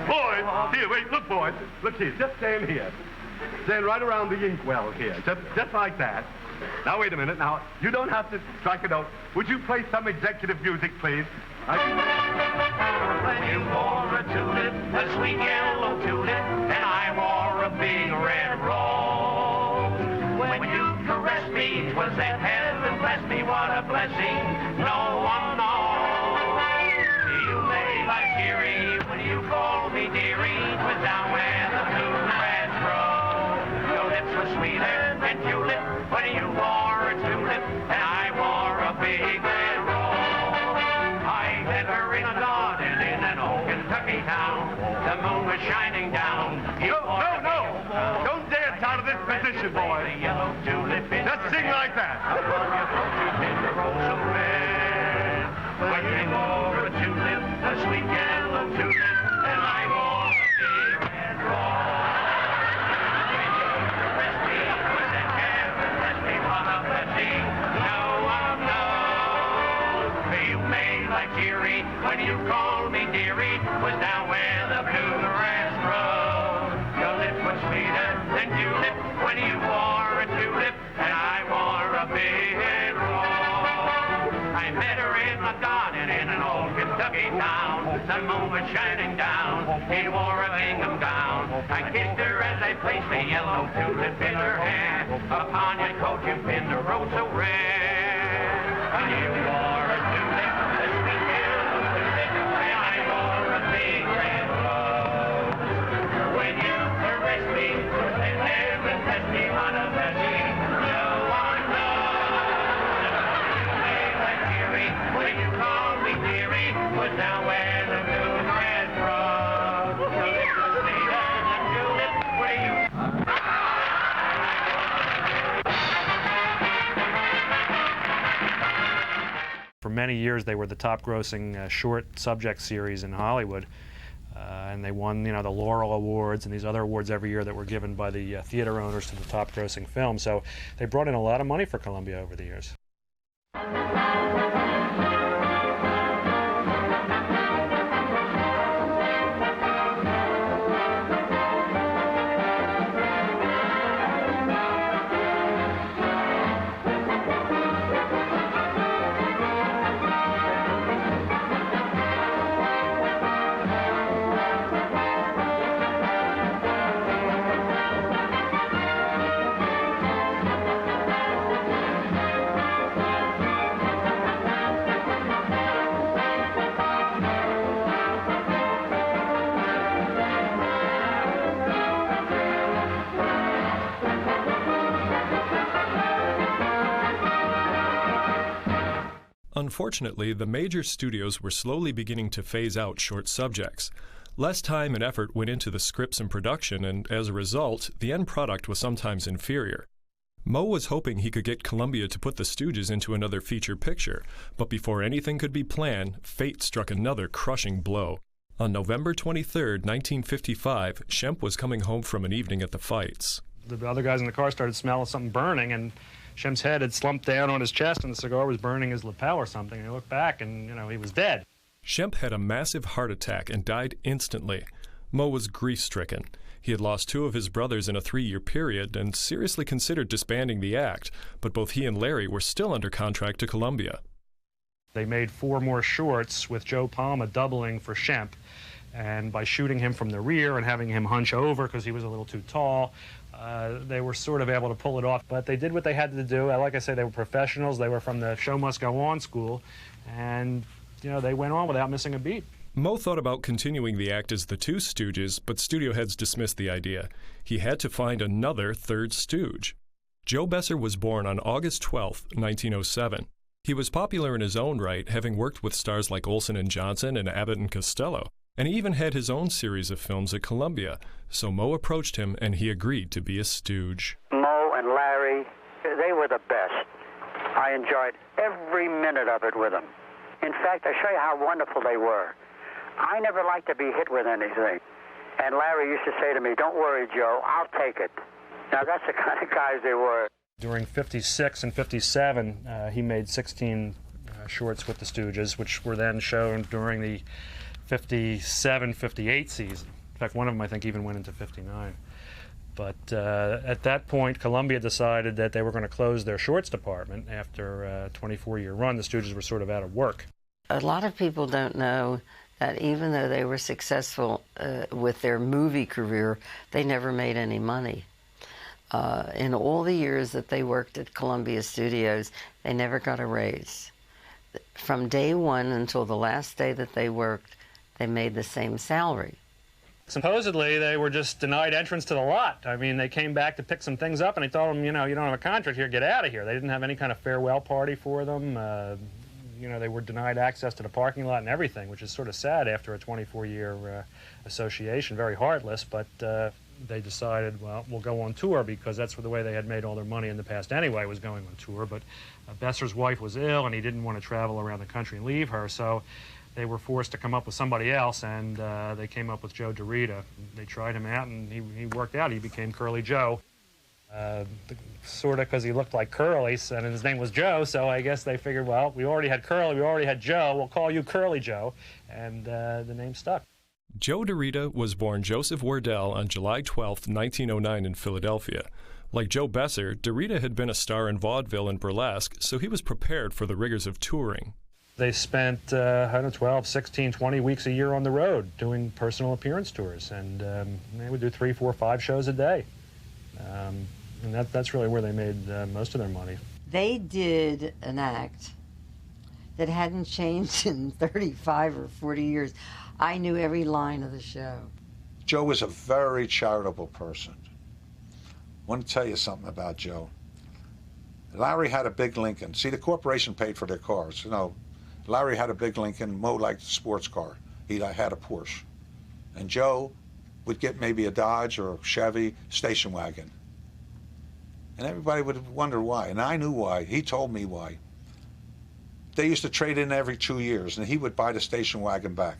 Boys, here, wait, look, boys. Look here, just stand here. Stand right around the inkwell here, just like that. Now, wait a minute. Now, you don't have to strike a note. Would you play some executive music, please? When you wore a tulip, a sweet yellow tulip, and I wore a big red rose. When you caressed me, 'twas that heaven blessed me, what a blessing. No was down where the bluegrass grow. Your lips were sweeter than tulip when you wore a tulip, and I wore a big red rose. I met her in a garden in an old Kentucky town. The moon was shining down. No! Don't dance out of this position, boy. The yellow tulip in Just sing like that. Upon your throat you pinned a rose of red. When you wore a tulip, a sweet yellow tulip, and I wore a big red rose. When you caressed me with that heaven, bless me, what a blessing. No one knows. You made like Geary when you called me dearie, was down where the bluegrass grows. Your lips were sweeter than tulip when you wore a tulip, and I wore a big rose. I met her in my garden in an old Kentucky town. The moon was shining down. She wore a gingham gown. I kissed her as I placed a yellow tulip in her hair. Upon your coat you pinned a rose so rare. And you wore a tulip, a sweet yellow tulip, and I wore a big red rose. When you caressed me, and never touched me on a blessing, no one knows. You made like Geary when you called me dearie, was down where the bluegrass grows. Your lips were sweeter than tulip when you... For many years, they were the top-grossing short subject series in Hollywood, and they won, the Laurel Awards and these other awards every year that were given by the theater owners to the top-grossing film. So they brought in a lot of money for Columbia over the years. Unfortunately, the major studios were slowly beginning to phase out short subjects. Less time and effort went into the scripts and production, and as a result, the end product was sometimes inferior. Moe was hoping he could get Columbia to put the Stooges into another feature picture, but before anything could be planned, fate struck another crushing blow. On November 23, 1955, Shemp was coming home from an evening at the fights. The other guys in the car started smelling something burning, and Shemp's head had slumped down on his chest, and the cigar was burning his lapel or something. And he looked back, and, he was dead. Shemp had a massive heart attack and died instantly. Moe was grief-stricken. He had lost 2 of his brothers in a 3-year period and seriously considered disbanding the act, but both he and Larry were still under contract to Columbia. They made 4 more shorts with Joe Palma doubling for Shemp, and by shooting him from the rear and having him hunch over because he was a little too tall, they were sort of able to pull it off. But they did what they had to do. Like I said, they were professionals. They were from the Show Must Go On school, and they went on without missing a beat. Moe thought about continuing the act as the 2 Stooges, but studio heads dismissed the idea. He had to find another third Stooge. Joe Besser was born on August 12, 1907. He was popular in his own right, having worked with stars like Olsen and Johnson and Abbott and Costello, and he even had his own series of films at Columbia. So Moe approached him, and he agreed to be a Stooge. Moe and Larry, they were the best. I enjoyed every minute of it with them. In fact, I'll show you how wonderful they were. I never liked to be hit with anything. And Larry used to say to me, "Don't worry, Joe, I'll take it." Now, that's the kind of guys they were. During 56 and 57, he made 16 shorts with the Stooges, which were then shown during the 57-58 season. In fact, one of them, I think, even went into 59. But at that point, Columbia decided that they were going to close their shorts department. After a 24-year run, the Stooges were sort of out of work. A lot of people don't know that even though they were successful with their movie career, they never made any money. In all the years that they worked at Columbia Studios, they never got a raise. From day one until the last day that they worked, they made the same salary. Supposedly, they were just denied entrance to the lot. I mean, they came back to pick some things up, and they told them, you know, you don't have a contract here, get out of here. They didn't have any kind of farewell party for them. You know, they were denied access to the parking lot and everything, which is sort of sad after a 24-year association. Very heartless, but they decided, well, we'll go on tour because that's the way they had made all their money in the past anyway, was going on tour. But Besser's wife was ill, and he didn't want to travel around the country and leave her, so they were forced to come up with somebody else, and they came up with Joe DeRita. They tried him out, and he worked out. He became Curly Joe, sort of because he looked like Curly, and his name was Joe, so I guess they figured, well, we already had Curly, we already had Joe, we'll call you Curly Joe, and the name stuck. Joe DeRita was born Joseph Wardell on July 12, 1909 in Philadelphia. Like Joe Besser, DeRita had been a star in vaudeville and burlesque, so he was prepared for the rigors of touring. They spent, I don't know, 12, 16, 20 weeks a year on the road doing personal appearance tours, and they would do 3, 4, 5 shows a day. And that's really where they made most of their money. They did an act that hadn't changed in 35 or 40 years. I knew every line of the show. Joe was a very charitable person. I want to tell you something about Joe. Larry had a big Lincoln. See, the corporation paid for their cars. You know, Larry had a big Lincoln. Moe liked a sports car. He had a Porsche. And Joe would get maybe a Dodge or a Chevy station wagon. And everybody would wonder why. And I knew why. He told me why. They used to trade in every 2 years, and he would buy the station wagon back.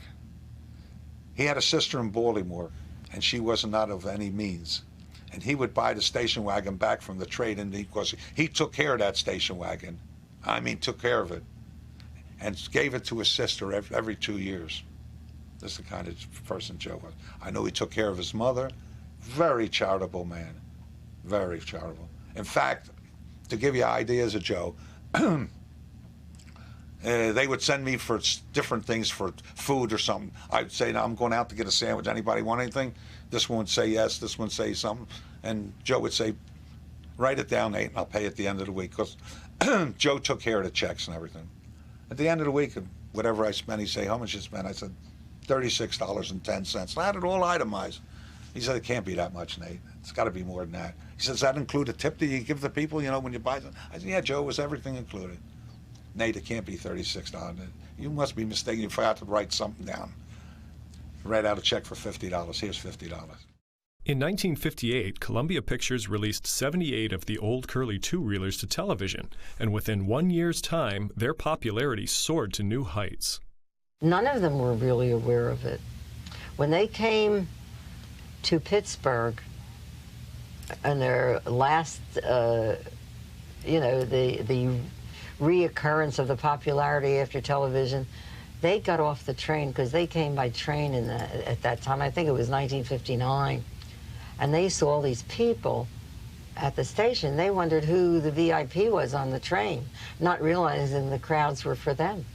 He had a sister in Baltimore, and she was not of any means. And he would buy the station wagon back from the trade-in because he took care of that station wagon. I mean, took care of it. And gave it to his sister every 2 years. That's the kind of person Joe was. I know he took care of his mother. Very charitable man. Very charitable. In fact, to give you ideas of Joe, they would send me for different things for food or something. I'd say, now I'm going out to get a sandwich. Anybody want anything? This one would say yes, this one would say something. And Joe would say, write it down, Nate, and I'll pay at the end of the week. Because Joe took care of the checks and everything. At the end of the week, whatever I spent, he'd say, how much you spent? I said, $36.10. I had it all itemized. He said, it can't be that much, Nate. It's got to be more than that. He says, does that include a tip that you give the people, you know, when you buy something? I said, yeah, Joe, it was everything included. Nate, it can't be $36. You must be mistaken. You forgot to write something down. Write out a check for $50. Here's $50. In 1958, Columbia Pictures released 78 of the old Curly two-reelers to television, and within 1 year's time, their popularity soared to new heights. None of them were really aware of it. When they came to Pittsburgh, and their last, you know, the reoccurrence of the popularity after television, they got off the train because they came by train at that time. I think it was 1959. And they saw all these people at the station. They wondered who the VIP was on the train, not realizing the crowds were for them.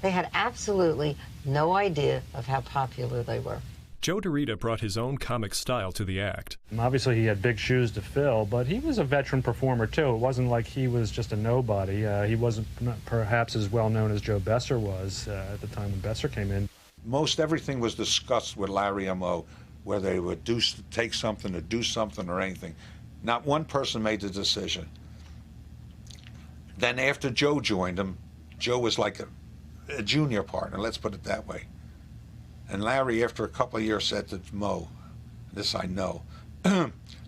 They had absolutely no idea of how popular they were. Joe DeRita brought his own comic style to the act. Obviously, he had big shoes to fill, but he was a veteran performer, too. It wasn't like he was just a nobody. He wasn't perhaps as well known as Joe Besser was at the time when Besser came in. Most everything was discussed with Larry and Moe, whether they would take something or do something or anything. Not one person made the decision. Then after Joe joined him, Joe was like a junior partner, let's put it that way. And Larry, after a couple of years, said to Moe, this I know,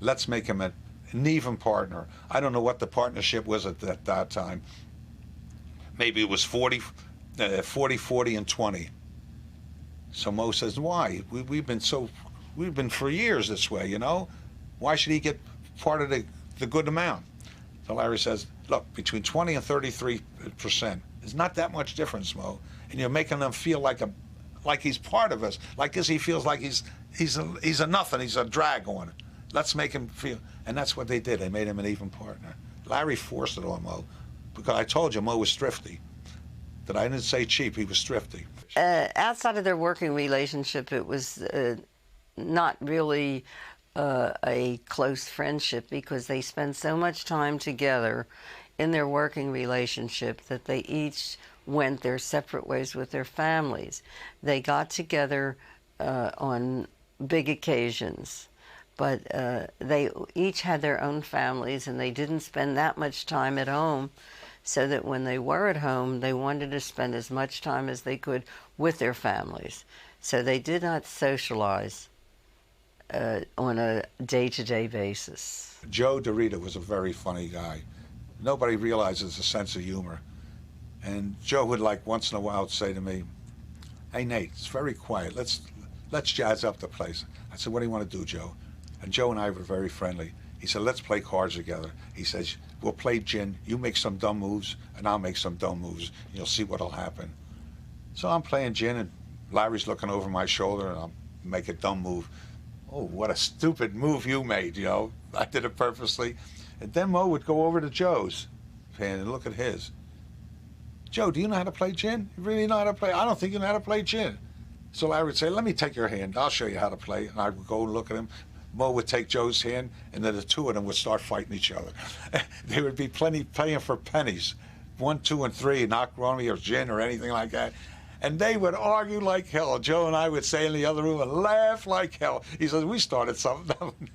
let's make him an even partner. I don't know what the partnership was at that time. Maybe it was 40, 40, and 20. So Moe says, why? We've been for years this way, you know? Why should he get part of the good amount? So Larry says, look, between 20 and 33%, there's not that much difference, Moe. And you're making them feel like he's part of us. Like this, he feels like he's a nothing. He's a drag on it. Let's make him feel. And that's what they did. They made him an even partner. Larry forced it on Moe because I told you Moe was thrifty. That I didn't say cheap. He was thrifty. Outside of their working relationship, it was not really a close friendship because they spent so much time together in their working relationship that they each went their separate ways with their families. They got together on big occasions. But they each had their own families, and they didn't spend that much time at home, so that when they were at home, they wanted to spend as much time as they could with their families. So they did not socialize on a day-to-day basis. Joe DeRita was a very funny guy. Nobody realizes the sense of humor. And Joe would, like, once in a while say to me, "Hey, Nate, it's very quiet. Let's jazz up the place." I said, "What do you want to do, Joe?" And Joe and I were very friendly. He said, "Let's play cards together." He says, "We'll play gin. You make some dumb moves, and I'll make some dumb moves. And you'll see what'll happen." So I'm playing gin, and Larry's looking over my shoulder, and I'll make a dumb move. "Oh, what a stupid move you made, you know." I did it purposely. And then Moe would go over to Joe's and look at his. "Joe, do you know how to play gin? You really know how to play? I don't think you know how to play gin." So Larry would say, "Let me take your hand. I'll show you how to play." And I would go and look at him. Moe would take Joe's hand, and then the two of them would start fighting each other. They would be playing for pennies, 1, 2, and 3, not Ronnie or gin or anything like that. And they would argue like hell. Joe and I would stay in the other room and laugh like hell. He says, "We started something."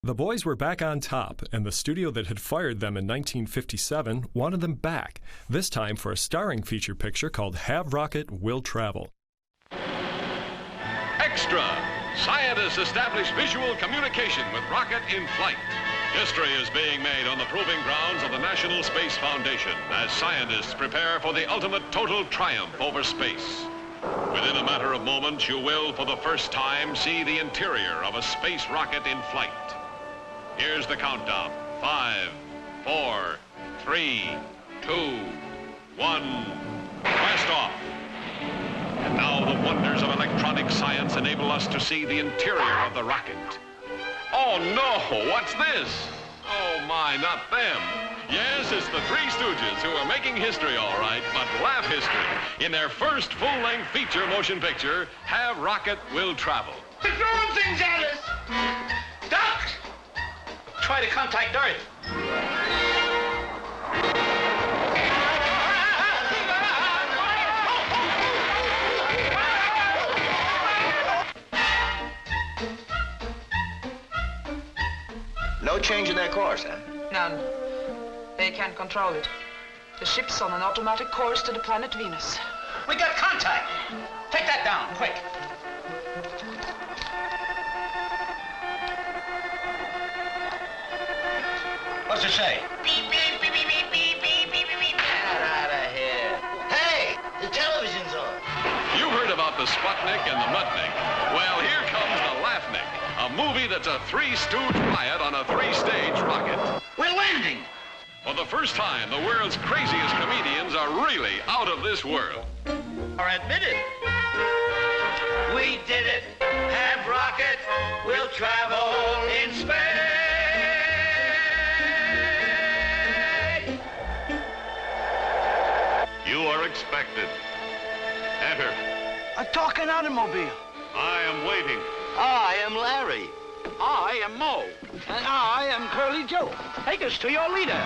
The boys were back on top, and the studio that had fired them in 1957 wanted them back, this time for a starring feature picture called Have Rocket, Will Travel. Extra! Scientists establish visual communication with rocket in flight. History is being made on the proving grounds of the National Space Foundation as scientists prepare for the ultimate total triumph over space. Within a matter of moments, you will, for the first time, see the interior of a space rocket in flight. Here's the countdown. 5, 4, 3, 2, 1, blast off. And now the wonders of electronic science enable us to see the interior of the rocket. Oh no, what's this? Oh my, not them. Yes, it's the Three Stooges who are making history all right, but laugh history in their first full-length feature motion picture, Have Rocket, Will Travel. They're throwing things at us! Duck! Try to contact Earth. No change in their course, huh? None. They can't control it. The ship's on an automatic course to the planet Venus. We got contact. Take that down, quick. What's it say? Beep, beep, beep, beep, beep, beep, beep, beep, beep, beep. Get out of here. Hey, the television's on. You heard about the Sputnik and the Mutnik. Well, here comes the Laughnik, a movie that's a Three Stooge riot on a 3-stage rocket. We're landing. For the first time, the world's craziest comedians are really out of this world. Or admit it. We did it. Have rocket. We'll travel in space. You are expected. Enter. A talking automobile. I am waiting. I am Larry. I am Moe. And I am Curly Joe. Take us to your leader.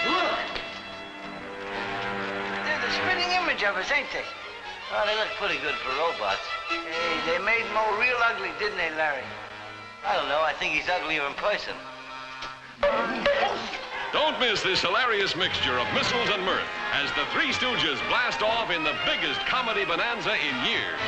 Look. They're the spitting image of us, ain't they? Oh, they look pretty good for robots. Hey, they made Moe real ugly, didn't they, Larry? I don't know. I think he's uglier in person. Don't miss this hilarious mixture of missiles and mirth as the Three Stooges blast off in the biggest comedy bonanza in years.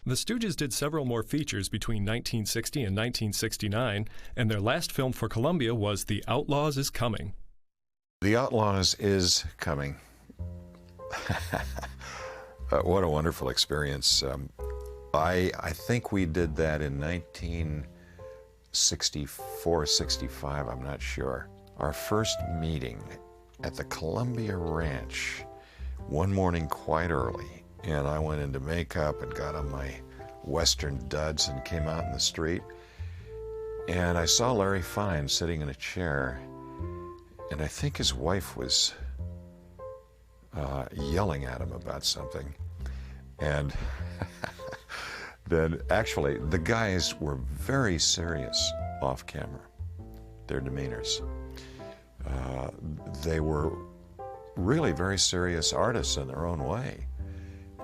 The Stooges did several more features between 1960 and 1969, and their last film for Columbia was The Outlaws Is Coming. The Outlaws is Coming. What a wonderful experience. I think we did that in 1964, 65, I'm not sure. Our first meeting at the Columbia Ranch one morning quite early. And I went into makeup and got on my Western duds and came out in the street. And I saw Larry Fine sitting in a chair. And I think his wife was yelling at him about something. And then actually the guys were very serious off camera. their demeanors. They were really very serious artists in their own way.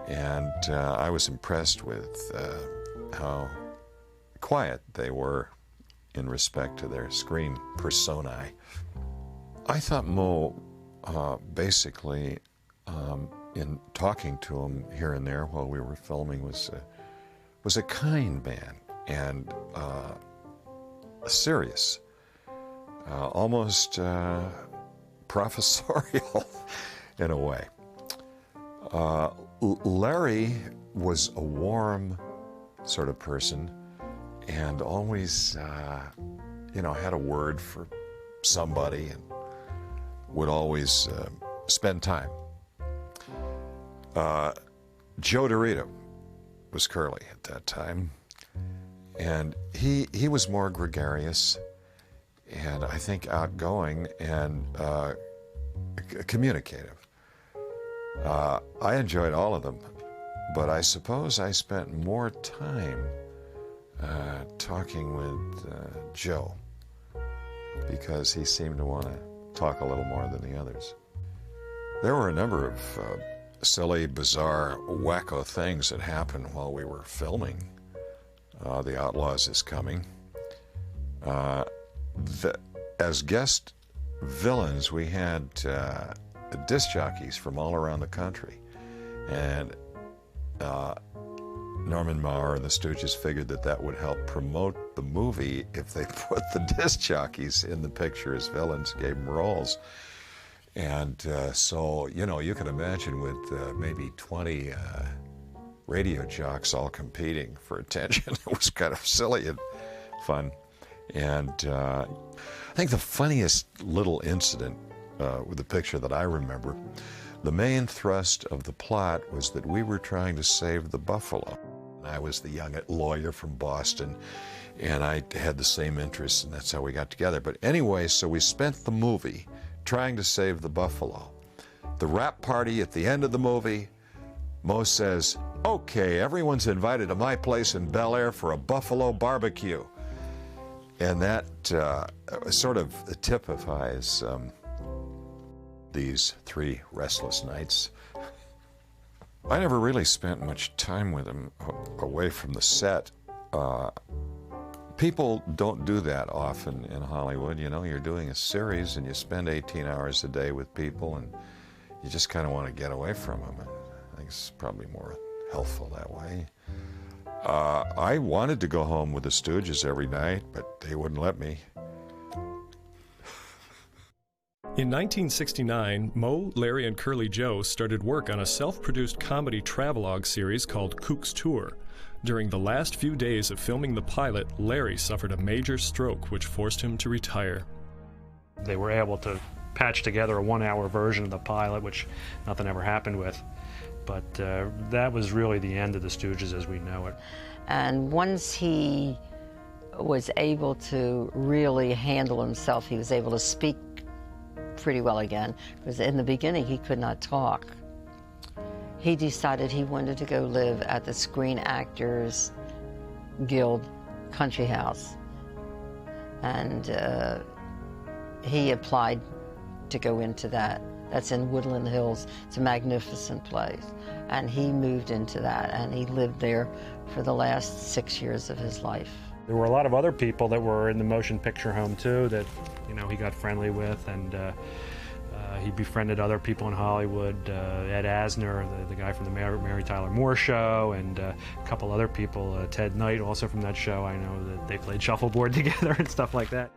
And I was impressed with how quiet they were in respect to their screen personae. I thought Moe basically, in talking to him here and there while we were filming, was a kind man and serious, almost professorial in a way. Larry was a warm sort of person and always, had a word for somebody and would always spend time. Joe DeRita was Curly at that time, and he was more gregarious and I think outgoing and communicative. I enjoyed all of them, but I suppose I spent more time talking with Joe because he seemed to want to talk a little more than the others. There were a number of silly, bizarre, wacko things that happened while we were filming The Outlaws Is Coming. As guest villains, we had disc jockeys from all around the country, and Norman Maurer and the Stooges figured that would help promote the movie if they put the disc jockeys in the picture as villains, gave them roles. And so, you can imagine with maybe 20 radio jocks all competing for attention, it was kind of silly and fun. And I think the funniest little incident with the picture that I remember, the main thrust of the plot was that we were trying to save the buffalo. I was the young lawyer from Boston, and I had the same interests, and that's how we got together. But anyway, so we spent the movie trying to save the buffalo. The wrap party at the end of the movie, Moe says, "Okay, everyone's invited to my place in Bel Air for a buffalo barbecue." And that sort of typifies these 3 restless nights. I never really spent much time with him away from the set. People don't do that often in Hollywood. You're doing a series and you spend 18 hours a day with people and you just kind of want to get away from them. I think it's probably more healthful that way. I wanted to go home with the Stooges every night, but they wouldn't let me. In 1969, Moe, Larry, and Curly Joe started work on a self-produced comedy travelogue series called Kook's Tour. During the last few days of filming the pilot, Larry suffered a major stroke which forced him to retire. They were able to patch together a 1-hour version of the pilot, which nothing ever happened with. But that was really the end of the Stooges as we know it. And once he was able to really handle himself, he was able to speak pretty well again, because in the beginning he could not talk. He decided he wanted to go live at the Screen Actors Guild country house. And he applied to go into that. That's in Woodland Hills. It's a magnificent place. And he moved into that, and he lived there for the last 6 years of his life. There were a lot of other people that were in the motion picture home too that, he got friendly with, and he befriended other people in Hollywood, Ed Asner, the guy from the Mary Tyler Moore Show, and a couple other people, Ted Knight, also from that show. I know that they played shuffleboard together and stuff like that.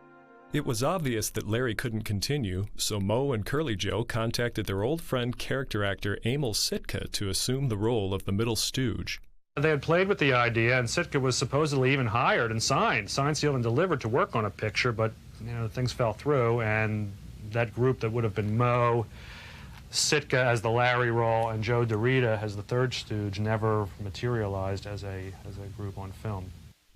It was obvious that Larry couldn't continue, so Moe and Curly Joe contacted their old friend character actor Emil Sitka to assume the role of the middle stooge. They had played with the idea, and Sitka was supposedly even hired and signed, sealed, and delivered to work on a picture, but things fell through, and that group that would have been Moe, Sitka as the Larry role, and Joe DeRita as the third stooge never materialized as a group on film.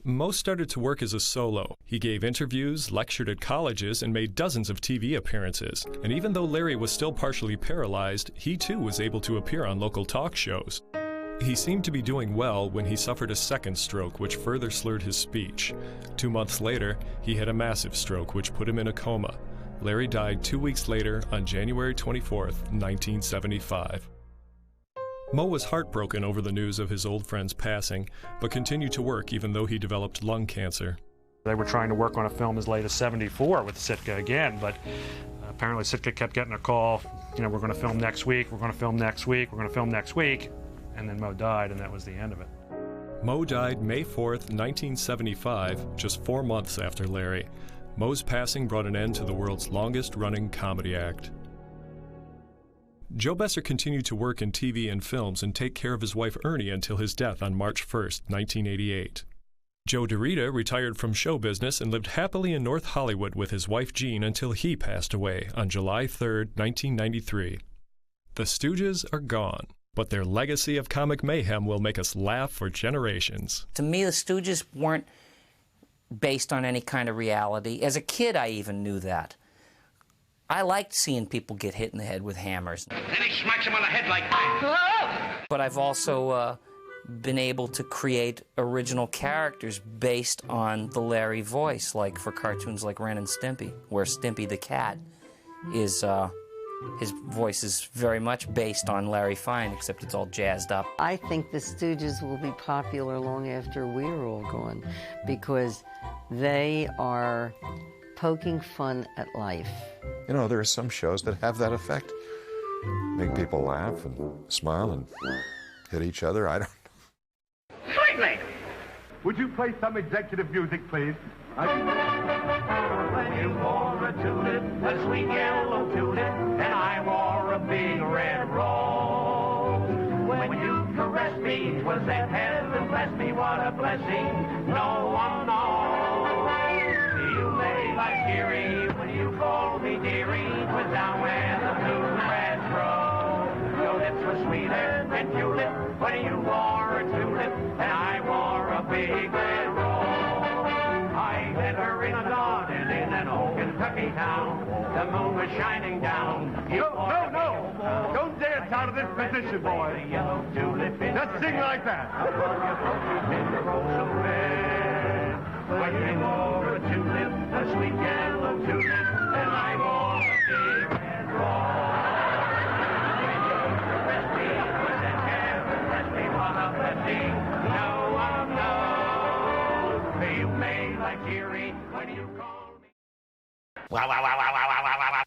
Moe started to work as a solo. He gave interviews, lectured at colleges, and made dozens of TV appearances. And even though Larry was still partially paralyzed, he too was able to appear on local talk shows. He seemed to be doing well when he suffered a second stroke, which further slurred his speech. 2 months later, he had a massive stroke, which put him in a coma. Larry died 2 weeks later on January 24th, 1975. Moe was heartbroken over the news of his old friend's passing, but continued to work even though he developed lung cancer. They were trying to work on a film as late as '74 with Sitka again, but apparently Sitka kept getting a call, we're going to film next week, we're going to film next week, we're going to film next week, and then Moe died, and that was the end of it. Moe died May 4th, 1975, just 4 months after Larry. Moe's passing brought an end to the world's longest-running comedy act. Joe Besser continued to work in TV and films and take care of his wife Ernie until his death on March 1st, 1988. Joe DeRita retired from show business and lived happily in North Hollywood with his wife Jean until he passed away on July 3rd, 1993. The Stooges are gone, but their legacy of comic mayhem will make us laugh for generations. To me, the Stooges weren't based on any kind of reality. As a kid, I even knew that. I liked seeing people get hit in the head with hammers. Then he smacks him on the head like that. But I've also been able to create original characters based on the Larry voice, like for cartoons like Ren and Stimpy, where Stimpy the cat is, his voice is very much based on Larry Fine, except it's all jazzed up. I think the Stooges will be popular long after we're all gone, because they are poking fun at life. There are some shows that have that effect. Make people laugh and smile and hit each other. I don't know. Sweetly! Would you play some executive music, please? When you wore a tulip, a sweet yellow tulip, and I wore a big red rose. When you caressed me, 'twas that heaven blessed me, what a blessing, no one knows. You lay like dearie when you called me dearie, 'twas down where the bluegrass grows. Your lips were sweeter than tulip when you wore a tulip, and I wore a big red rose. I met her in a garden in an old Kentucky town. The moon was shining down. No! Don't dance out of this position, boy. Just sing like that. When you wore a tulip, a sweet yellow tulip, and I wore a big red rose. When you caressed me, was that heaven blessed me, what a blessing, no one knows. You made like Gierucki when you called me. Wow, wow, wow, wow, wow, wow, wow, wow.